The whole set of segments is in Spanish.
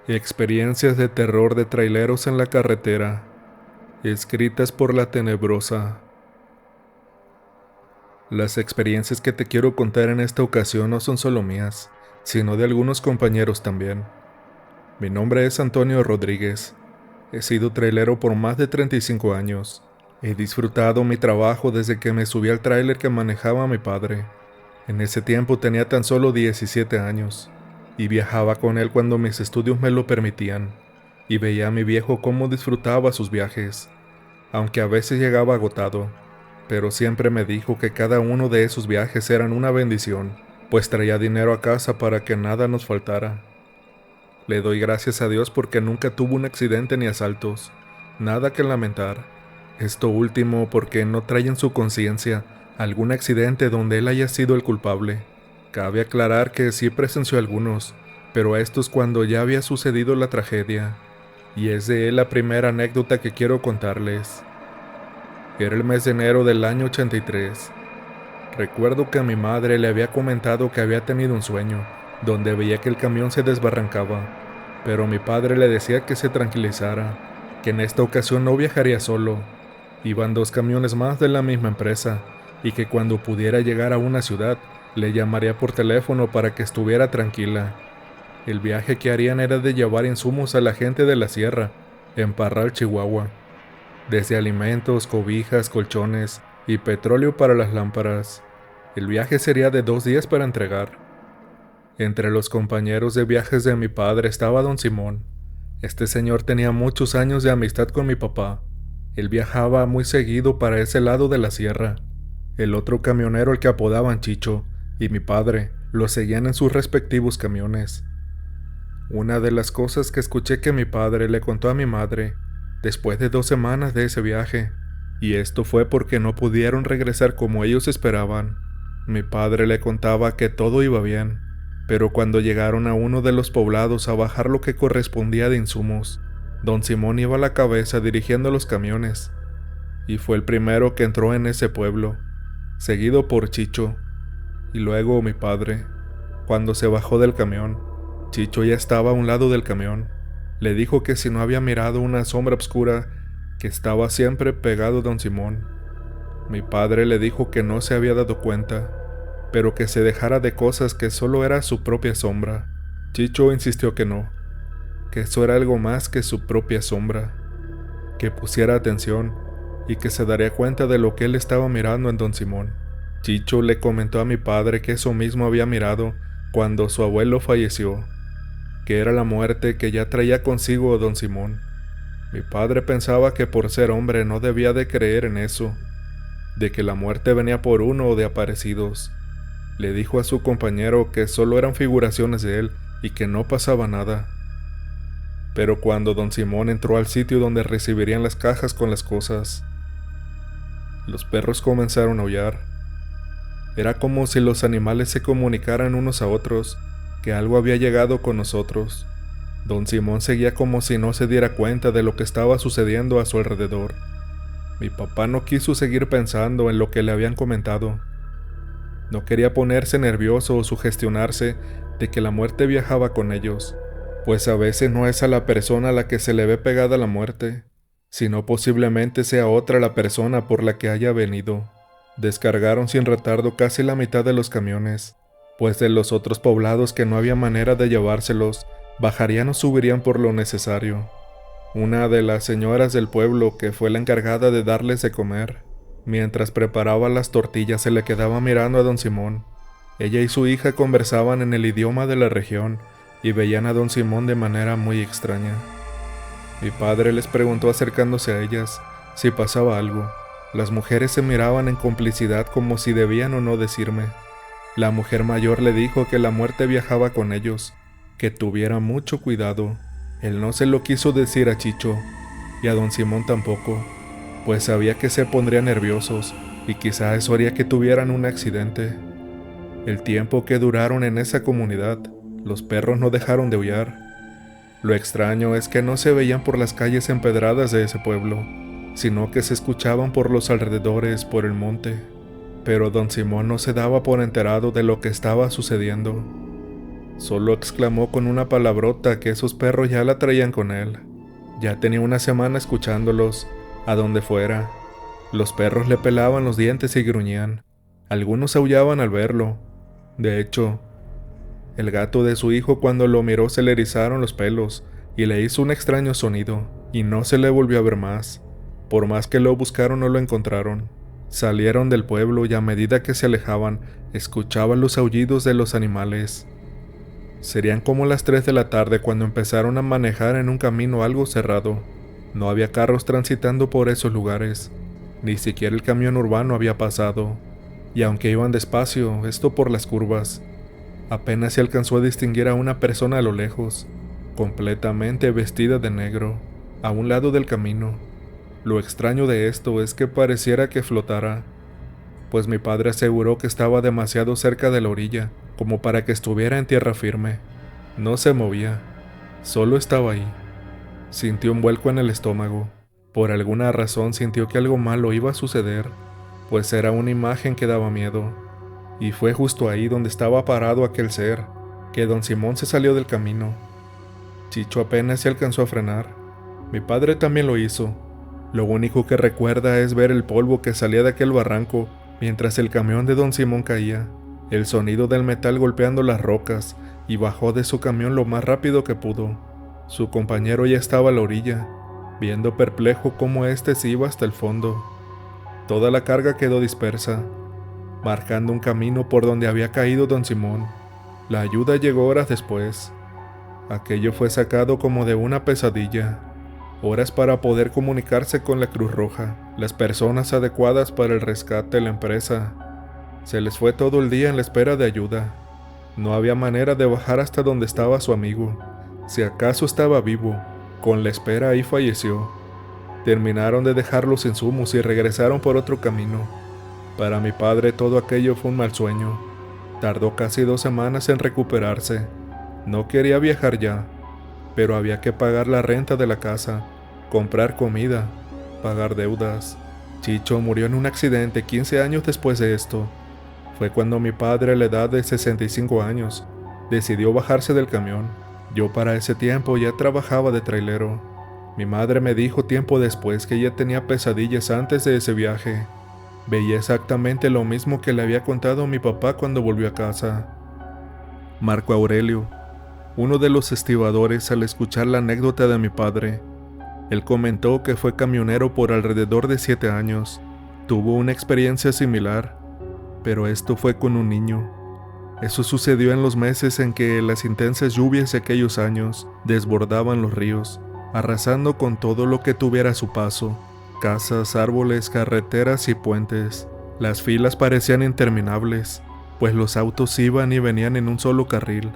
Experiencias de terror de traileros en la carretera, escritas por La Tenebrosa. Las experiencias que te quiero contar en esta ocasión no son solo mías, sino de algunos compañeros también. Mi nombre es Antonio Rodríguez. He sido trailero por más de 35 años. He disfrutado mi trabajo desde que me subí al tráiler que manejaba mi padre. En ese tiempo tenía tan solo 17 años, y viajaba con él cuando mis estudios me lo permitían, y veía a mi viejo cómo disfrutaba sus viajes, aunque a veces llegaba agotado, pero siempre me dijo que cada uno de esos viajes eran una bendición, pues traía dinero a casa para que nada nos faltara. Le doy gracias a Dios porque nunca tuvo un accidente ni asaltos, nada que lamentar. Esto último porque no trae en su conciencia algún accidente donde él haya sido el culpable. Cabe aclarar que sí presenció algunos, pero estos cuando ya había sucedido la tragedia, y es de él la primera anécdota que quiero contarles. Era el mes de enero del año 83. Recuerdo que a mi madre le había comentado que había tenido un sueño, donde veía que el camión se desbarrancaba, pero mi padre le decía que se tranquilizara, que en esta ocasión no viajaría solo. Iban dos camiones más de la misma empresa, y que cuando pudiera llegar a una ciudad, le llamaría por teléfono para que estuviera tranquila. El viaje que harían era de llevar insumos a la gente de la sierra, en Parral, Chihuahua, desde alimentos, cobijas, colchones y petróleo para las lámparas. El viaje sería de 2 días para entregar. Entre los compañeros de viajes de mi padre estaba don Simón. Este señor tenía muchos años de amistad con mi papá. Él viajaba muy seguido para ese lado de la sierra. El otro camionero, el que apodaban Chicho, y mi padre lo seguían en sus respectivos camiones. Una de las cosas que escuché que mi padre le contó a mi madre, después de 2 semanas de ese viaje, y esto fue porque no pudieron regresar como ellos esperaban. Mi padre le contaba que todo iba bien, pero cuando llegaron a uno de los poblados a bajar lo que correspondía de insumos, don Simón iba a la cabeza dirigiendo los camiones, y fue el primero que entró en ese pueblo, seguido por Chicho, y luego mi padre. Cuando se bajó del camión, Chicho ya estaba a un lado del camión. Le dijo que si no había mirado una sombra oscura que estaba siempre pegado a don Simón. Mi padre le dijo que no se había dado cuenta, pero que se dejara de cosas, que solo era su propia sombra. Chicho insistió que no, que eso era algo más que su propia sombra, que pusiera atención y que se daría cuenta de lo que él estaba mirando en don Simón. Chicho le comentó a mi padre que eso mismo había mirado cuando su abuelo falleció, que era la muerte que ya traía consigo don Simón. Mi padre pensaba que por ser hombre no debía de creer en eso, de que la muerte venía por uno o de aparecidos. Le dijo a su compañero que solo eran figuraciones de él y que no pasaba nada. Pero cuando don Simón entró al sitio donde recibirían las cajas con las cosas, los perros comenzaron a aullar. Era como si los animales se comunicaran unos a otros, que algo había llegado con nosotros. Don Simón seguía como si no se diera cuenta de lo que estaba sucediendo a su alrededor. Mi papá no quiso seguir pensando en lo que le habían comentado. No quería ponerse nervioso o sugestionarse de que la muerte viajaba con ellos, pues a veces no es a la persona a la que se le ve pegada la muerte, sino posiblemente sea otra la persona por la que haya venido. Descargaron sin retardo casi la mitad de los camiones, pues de los otros poblados que no había manera de llevárselos, bajarían o subirían por lo necesario. Una de las señoras del pueblo, que fue la encargada de darles de comer, mientras preparaba las tortillas se le quedaba mirando a don Simón. Ella y su hija conversaban en el idioma de la región y veían a don Simón de manera muy extraña. Mi padre les preguntó acercándose a ellas si pasaba algo. Las mujeres se miraban en complicidad como si debían o no decirme. La mujer mayor le dijo que la muerte viajaba con ellos, que tuviera mucho cuidado. Él no se lo quiso decir a Chicho, y a don Simón tampoco, pues sabía que se pondrían nerviosos, y quizá eso haría que tuvieran un accidente. El tiempo que duraron en esa comunidad, los perros no dejaron de aullar. Lo extraño es que no se veían por las calles empedradas de ese pueblo, sino que se escuchaban por los alrededores, por el monte. Pero don Simón no se daba por enterado de lo que estaba sucediendo. Solo exclamó con una palabrota que esos perros ya la traían con él. Ya tenía una semana escuchándolos, a donde fuera. Los perros le pelaban los dientes y gruñían. Algunos aullaban al verlo. De hecho, el gato de su hijo cuando lo miró se le erizaron los pelos y le hizo un extraño sonido, y no se le volvió a ver más. Por más que lo buscaron no lo encontraron. Salieron del pueblo y a medida que se alejaban, escuchaban los aullidos de los animales. Serían como las 3 de la tarde cuando empezaron a manejar en un camino algo cerrado. No había carros transitando por esos lugares, ni siquiera el camión urbano había pasado, y aunque iban despacio, esto por las curvas, apenas se alcanzó a distinguir a una persona a lo lejos, completamente vestida de negro, a un lado del camino. Lo extraño de esto es que pareciera que flotara, pues mi padre aseguró que estaba demasiado cerca de la orilla, como para que estuviera en tierra firme. No se movía, solo estaba ahí. Sintió un vuelco en el estómago. Por alguna razón sintió que algo malo iba a suceder, pues era una imagen que daba miedo. Y fue justo ahí donde estaba parado aquel ser, que don Simón se salió del camino. Chicho apenas se alcanzó a frenar. Mi padre también lo hizo. Lo único que recuerda es ver el polvo que salía de aquel barranco mientras el camión de don Simón caía, el sonido del metal golpeando las rocas, y bajó de su camión lo más rápido que pudo. Su compañero ya estaba a la orilla, viendo perplejo cómo éste se iba hasta el fondo. Toda la carga quedó dispersa, marcando un camino por donde había caído don Simón. La ayuda llegó horas después. Aquello fue sacado como de una pesadilla. Horas para poder comunicarse con la Cruz Roja, las personas adecuadas para el rescate de la empresa. Se les fue todo el día en la espera de ayuda. No había manera de bajar hasta donde estaba su amigo. Si acaso estaba vivo, con la espera ahí falleció. Terminaron de dejar los insumos y regresaron por otro camino. Para mi padre todo aquello fue un mal sueño. Tardó casi 2 semanas en recuperarse. No quería viajar ya, pero había que pagar la renta de la casa, comprar comida, pagar deudas. Chicho murió en un accidente 15 años después de esto. Fue cuando mi padre, a la edad de 65 años, decidió bajarse del camión. Yo para ese tiempo ya trabajaba de trailero. Mi madre me dijo tiempo después que ella tenía pesadillas antes de ese viaje. Veía exactamente lo mismo que le había contado a mi papá cuando volvió a casa. Marco Aurelio, uno de los estibadores, al escuchar la anécdota de mi padre, él comentó que fue camionero por alrededor de 7 años. Tuvo una experiencia similar, pero esto fue con un niño. Eso sucedió en los meses en que las intensas lluvias de aquellos años desbordaban los ríos, arrasando con todo lo que tuviera a su paso: casas, árboles, carreteras y puentes. Las filas parecían interminables, pues los autos iban y venían en un solo carril.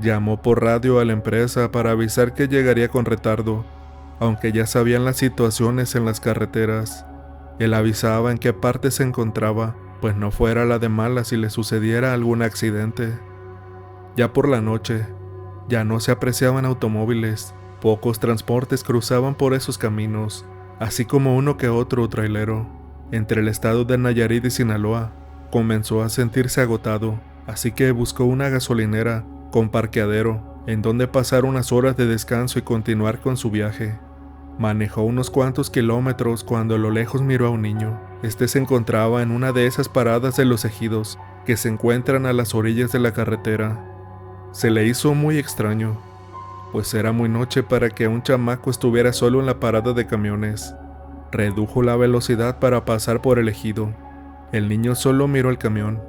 Llamó por radio a la empresa para avisar que llegaría con retardo, aunque ya sabían las situaciones en las carreteras. Él avisaba en qué parte se encontraba, pues no fuera la de malas si le sucediera algún accidente. Ya por la noche, ya no se apreciaban automóviles, pocos transportes cruzaban por esos caminos, así como uno que otro trailero. Entre el estado de Nayarit y Sinaloa, comenzó a sentirse agotado, así que buscó una gasolinera con parqueadero, en donde pasar unas horas de descanso y continuar con su viaje. Manejó unos cuantos kilómetros cuando a lo lejos miró a un niño. Este se encontraba en una de esas paradas de los ejidos que se encuentran a las orillas de la carretera. Se le hizo muy extraño, pues era muy noche para que un chamaco estuviera solo en la parada de camiones. Redujo la velocidad para pasar por el ejido. El niño solo miró el camión.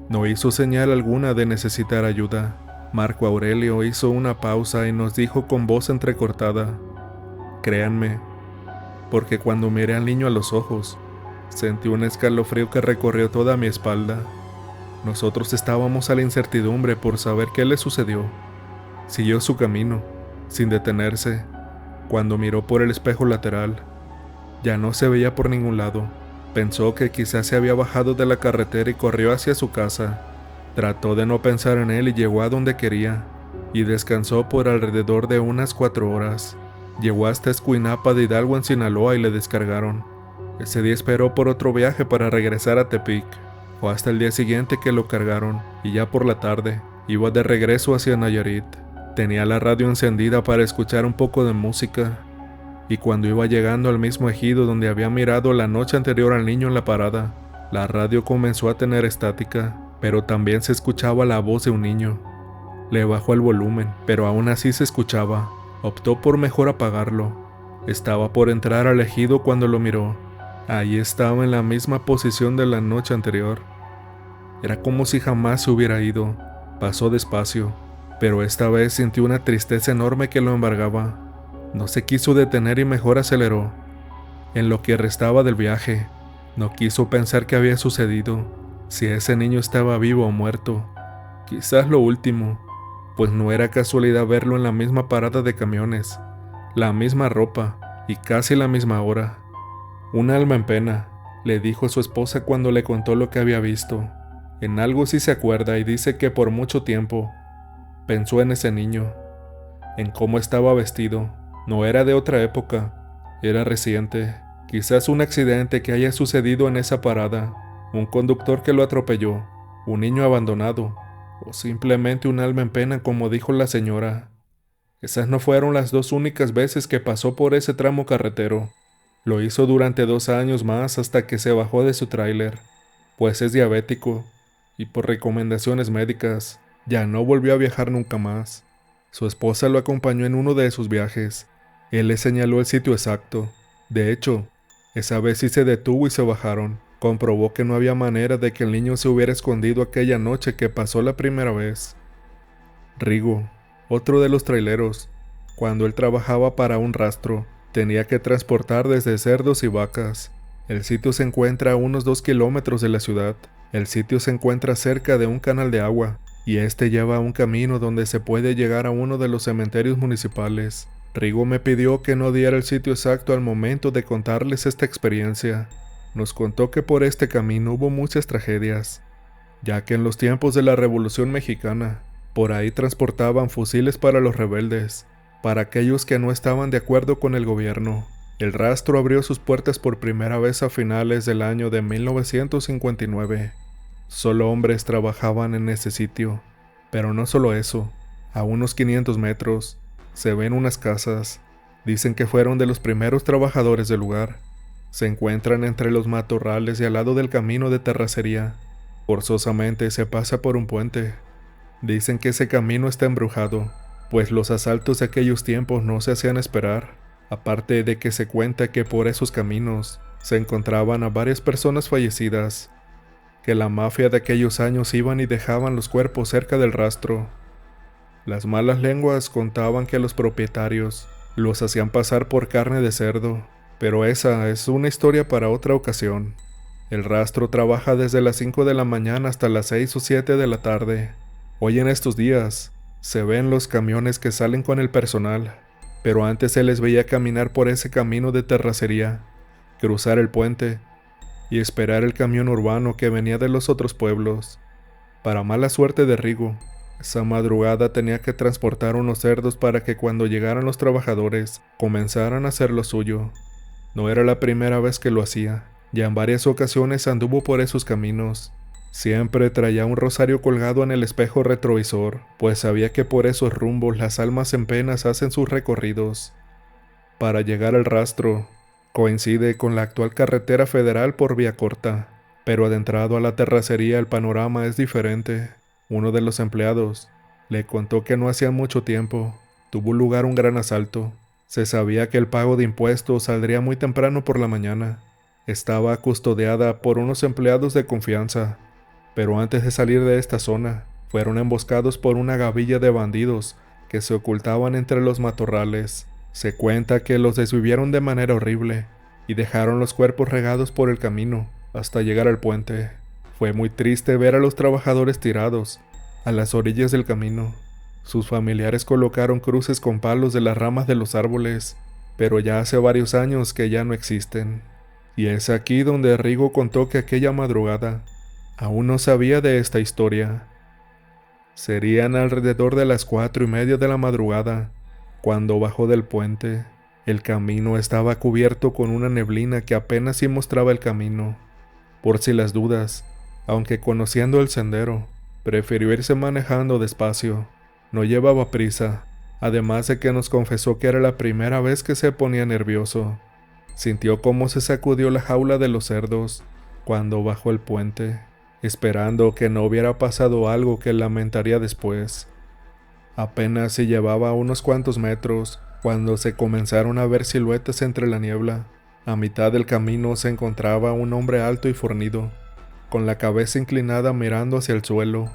No hizo señal alguna de necesitar ayuda. Marco Aurelio hizo una pausa y nos dijo con voz entrecortada: «Créanme, porque cuando miré al niño a los ojos, sentí un escalofrío que recorrió toda mi espalda. Nosotros estábamos a la incertidumbre por saber qué le sucedió». Siguió su camino, sin detenerse. Cuando miró por el espejo lateral, ya no se veía por ningún lado. Pensó que quizás se había bajado de la carretera y corrió hacia su casa. Trató de no pensar en él y llegó a donde quería, y descansó por alrededor de unas 4 horas. Llegó hasta Escuinapa de Hidalgo en Sinaloa y le descargaron. Ese día esperó por otro viaje para regresar a Tepic. Fue hasta el día siguiente que lo cargaron, y ya por la tarde, Iba de regreso hacia Nayarit. Tenía la radio encendida para escuchar un poco de música, y cuando iba llegando al mismo ejido donde había mirado la noche anterior al niño en la parada, la radio comenzó a tener estática, pero también se escuchaba la voz de un niño. Le bajó el volumen, pero aún así se escuchaba. Optó por mejor apagarlo. Estaba por entrar al ejido cuando lo miró. Ahí estaba en la misma posición de la noche anterior. Era como si jamás se hubiera ido. Pasó despacio, pero esta vez sintió una tristeza enorme que lo embargaba. No se quiso detener y mejor aceleró. En lo que restaba del viaje, no quiso pensar qué había sucedido, si ese niño estaba vivo o muerto. Quizás lo último, pues no era casualidad verlo en la misma parada de camiones, la misma ropa y casi la misma hora. Un alma en pena, le dijo a su esposa cuando le contó lo que había visto. En algo sí se acuerda y dice que por mucho tiempo pensó en ese niño, en cómo estaba vestido. No era de otra época, era reciente. Quizás un accidente que haya sucedido en esa parada, un conductor que lo atropelló, un niño abandonado, o simplemente un alma en pena como dijo la señora. Esas no fueron las dos únicas veces que pasó por ese tramo carretero. Lo hizo durante 2 años más hasta que se bajó de su tráiler, pues es diabético, y por recomendaciones médicas, ya no volvió a viajar nunca más. Su esposa lo acompañó en uno de sus viajes. Él le señaló el sitio exacto. De hecho, esa vez sí se detuvo y se bajaron. Comprobó que no había manera de que el niño se hubiera escondido aquella noche que pasó la primera vez. Rigo, otro de los traileros, cuando él trabajaba para un rastro, tenía que transportar desde cerdos y vacas. El sitio se encuentra a unos 2 kilómetros de la ciudad. El sitio se encuentra cerca de un canal de agua, y este lleva a un camino donde se puede llegar a uno de los cementerios municipales. Rigo me pidió que no diera el sitio exacto al momento de contarles esta experiencia. Nos contó que por este camino hubo muchas tragedias, ya que en los tiempos de la Revolución Mexicana, por ahí transportaban fusiles para los rebeldes, para aquellos que no estaban de acuerdo con el gobierno. El rastro abrió sus puertas por primera vez a finales del año de 1959. Solo hombres trabajaban en ese sitio, pero no solo eso. A unos 500 metros, se ven unas casas. Dicen que fueron de los primeros trabajadores del lugar. Se encuentran entre los matorrales y al lado del camino de terracería. Forzosamente se pasa por un puente. Dicen que ese camino está embrujado, pues los asaltos de aquellos tiempos no se hacían esperar. Aparte de que se cuenta que por esos caminos se encontraban a varias personas fallecidas, que la mafia de aquellos años iban y dejaban los cuerpos cerca del rastro. Las malas lenguas contaban que los propietarios los hacían pasar por carne de cerdo, pero esa es una historia para otra ocasión. El rastro trabaja desde las 5 de la mañana hasta las 6 o 7 de la tarde. Hoy en estos días, se ven los camiones que salen con el personal, pero antes se les veía caminar por ese camino de terracería, cruzar el puente y esperar el camión urbano que venía de los otros pueblos. Para mala suerte de Rigo, esa madrugada tenía que transportar unos cerdos para que cuando llegaran los trabajadores comenzaran a hacer lo suyo. No era la primera vez que lo hacía, ya en varias ocasiones anduvo por esos caminos. Siempre traía un rosario colgado en el espejo retrovisor, pues sabía que por esos rumbos las almas en penas hacen sus recorridos. Para llegar al rastro, coincide con la actual carretera federal por vía corta, pero adentrado a la terracería el panorama es diferente. Uno de los empleados le contó que no hacía mucho tiempo tuvo lugar un gran asalto. Se sabía que el pago de impuestos saldría muy temprano por la mañana. Estaba custodiada por unos empleados de confianza, pero antes de salir de esta zona, fueron emboscados por una gavilla de bandidos que se ocultaban entre los matorrales. Se cuenta que los desvivieron de manera horrible y dejaron los cuerpos regados por el camino hasta llegar al puente. Fue muy triste ver a los trabajadores tirados a las orillas del camino. Sus familiares colocaron cruces con palos de las ramas de los árboles, pero ya hace varios años que ya no existen. Y es aquí donde Rigo contó que aquella madrugada aún no sabía de esta historia. Serían alrededor de las 4:30 de la madrugada, cuando bajó del puente. El camino estaba cubierto con una neblina que apenas sí mostraba el camino. Por si las dudas, aunque conociendo el sendero, Prefirió irse manejando despacio. No llevaba prisa, además de que nos confesó que era la primera vez que se ponía nervioso. Sintió cómo se sacudió la jaula de los cerdos cuando bajó el puente, esperando que no hubiera pasado algo que lamentaría después. Apenas se llevaba unos cuantos metros cuando se comenzaron a ver siluetas entre la niebla. A mitad del camino se encontraba un hombre alto y fornido, con la cabeza inclinada mirando hacia el suelo.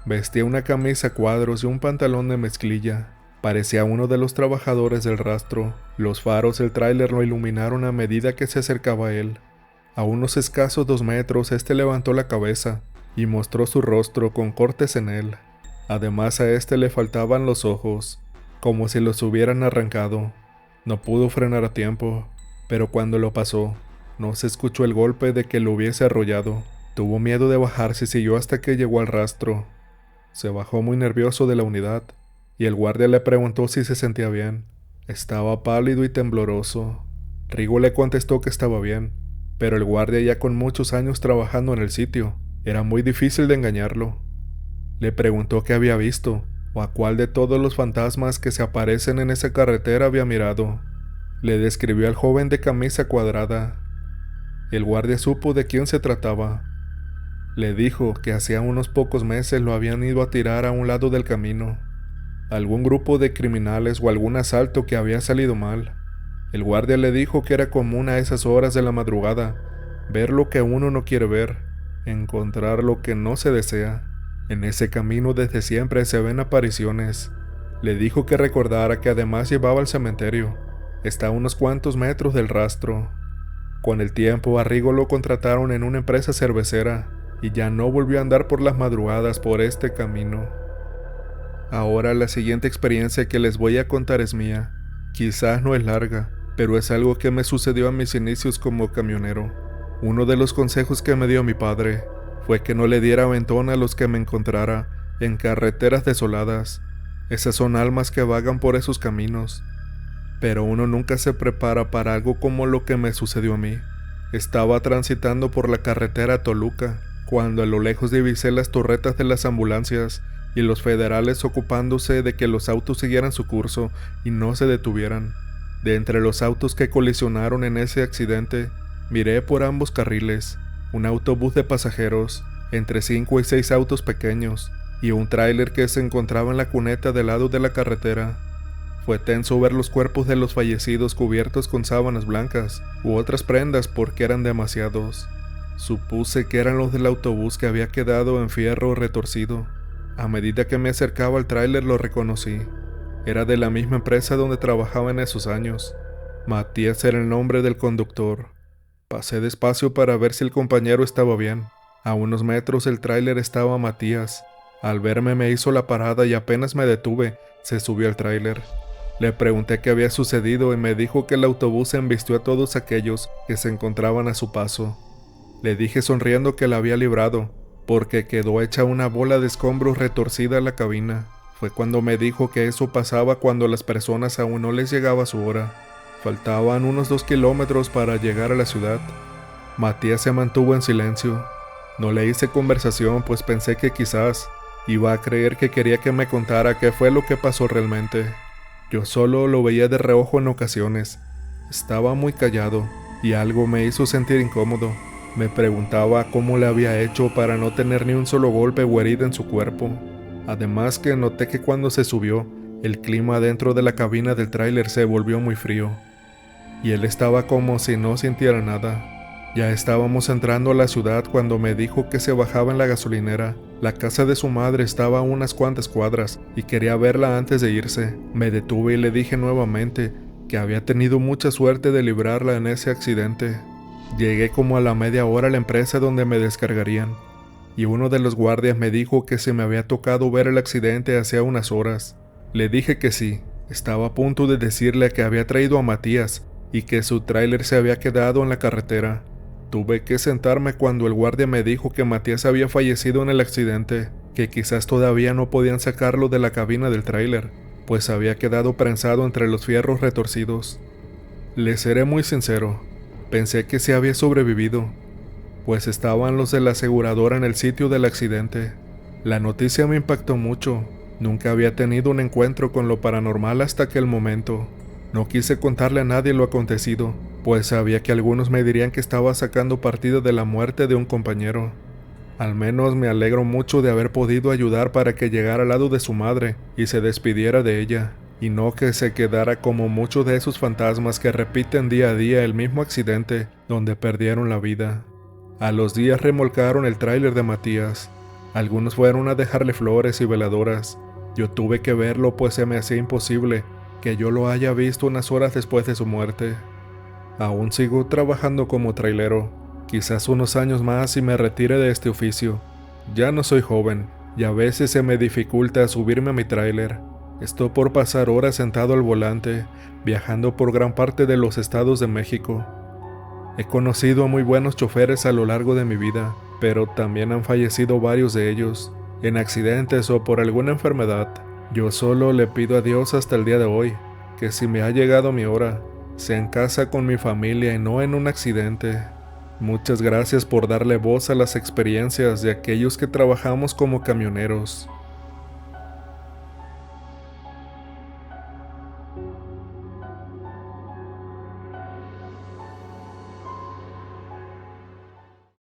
Vestía una camisa a cuadros y un pantalón de mezclilla. Parecía uno de los trabajadores del rastro. Los faros del tráiler lo iluminaron a medida que se acercaba a él. A unos escasos 2 metros, levantó la cabeza y mostró su rostro con cortes en él. Además a le faltaban los ojos, como si los hubieran arrancado. No pudo frenar a tiempo, pero cuando lo pasó, no se escuchó el golpe de que lo hubiese arrollado. Tuvo miedo de bajarse y siguió hasta que llegó al rastro. Se bajó muy nervioso de la unidad, y el guardia le preguntó si se sentía bien. Estaba pálido y tembloroso. Rigo le contestó que estaba bien, pero el guardia, ya con muchos años trabajando en el sitio, era muy difícil de engañarlo. Le preguntó qué había visto, o a cuál de todos los fantasmas que se aparecen en esa carretera había mirado. Le describió al joven de camisa cuadrada. El guardia supo de quién se trataba. Le dijo que hacía unos pocos meses lo habían ido a tirar a un lado del camino. Algún grupo de criminales o algún asalto que había salido mal. El guardia le dijo que era común a esas horas de la madrugada ver lo que uno no quiere ver, encontrar lo que no se desea. En ese camino desde siempre se ven apariciones. Le dijo que recordara que además llevaba al cementerio. Está a unos cuantos metros del rastro. Con el tiempo a Rigo lo contrataron en una empresa cervecera y ya no volvió a andar por las madrugadas por este camino. Ahora la siguiente experiencia que les voy a contar es mía. Quizás no es larga, pero es algo que me sucedió a mis inicios como camionero. Uno de los consejos que me dio mi padre fue que no le diera aventón a los que me encontrara en carreteras desoladas. Esas son almas que vagan por esos caminos. Pero uno nunca se prepara para algo como lo que me sucedió a mí. Estaba transitando por la carretera a Toluca, cuando a lo lejos divisé las torretas de las ambulancias y los federales ocupándose de que los autos siguieran su curso y no se detuvieran. De entre los autos que colisionaron en ese accidente, miré por ambos carriles un autobús de pasajeros, entre 5 y 6 autos pequeños, y un tráiler que se encontraba en la cuneta del lado de la carretera. Fue tenso ver los cuerpos de los fallecidos cubiertos con sábanas blancas u otras prendas porque eran demasiados. Supuse que eran los del autobús que había quedado en fierro retorcido. A medida que me acercaba al tráiler lo reconocí. Era de la misma empresa donde trabajaba en esos años. Matías era el nombre del conductor. Pasé despacio para ver si el compañero estaba bien. A unos metros del tráiler estaba Matías. Al verme me hizo la parada y apenas me detuve, se subió al tráiler. Le pregunté qué había sucedido y me dijo que el autobús embistió a todos aquellos que se encontraban a su paso. Le dije sonriendo que la había librado, porque quedó hecha una bola de escombros retorcida la cabina. Fue cuando me dijo que eso pasaba cuando las personas aún no les llegaba su hora. Faltaban unos 2 kilómetros para llegar a la ciudad. Matías se mantuvo en silencio. No le hice conversación, pues pensé que quizás iba a creer que quería que me contara qué fue lo que pasó realmente. Yo solo lo veía de reojo en ocasiones. Estaba muy callado y algo me hizo sentir incómodo. Me preguntaba cómo le había hecho para no tener ni un solo golpe o herida en su cuerpo. Además que noté que cuando se subió, el clima dentro de la cabina del tráiler se volvió muy frío. Y él estaba como si no sintiera nada. Ya estábamos entrando a la ciudad cuando me dijo que se bajaba en la gasolinera. La casa de su madre estaba a unas cuantas cuadras y quería verla antes de irse. Me detuve y le dije nuevamente que había tenido mucha suerte de librarla en ese accidente. Llegué como a la media hora a la empresa donde me descargarían, y uno de los guardias me dijo que se me había tocado ver el accidente hacía unas horas. Le dije que sí, estaba a punto de decirle que había traído a Matías y que su tráiler se había quedado en la carretera. Tuve que sentarme cuando el guardia me dijo que Matías había fallecido en el accidente, que quizás todavía no podían sacarlo de la cabina del tráiler, pues había quedado prensado entre los fierros retorcidos. Le seré muy sincero, pensé que se había sobrevivido, pues estaban los de la aseguradora en el sitio del accidente. La noticia me impactó mucho. Nunca había tenido un encuentro con lo paranormal hasta aquel momento. No quise contarle a nadie lo acontecido, pues sabía que algunos me dirían que estaba sacando partido de la muerte de un compañero. Al menos me alegro mucho de haber podido ayudar para que llegara al lado de su madre y se despidiera de ella, y no que se quedara como muchos de esos fantasmas que repiten día a día el mismo accidente donde perdieron la vida. A los días remolcaron el tráiler de Matías. Algunos fueron a dejarle flores y veladoras. Yo tuve que verlo pues se me hacía imposible que yo lo haya visto unas horas después de su muerte. Aún sigo trabajando como trailero, quizás unos años más y me retire de este oficio. Ya no soy joven, y a veces se me dificulta subirme a mi tráiler. Estoy por pasar horas sentado al volante, viajando por gran parte de los estados de México. He conocido a muy buenos choferes a lo largo de mi vida, pero también han fallecido varios de ellos, en accidentes o por alguna enfermedad. Yo solo le pido a Dios hasta el día de hoy, que si me ha llegado mi hora, sea en casa con mi familia y no en un accidente. Muchas gracias por darle voz a las experiencias de aquellos que trabajamos como camioneros.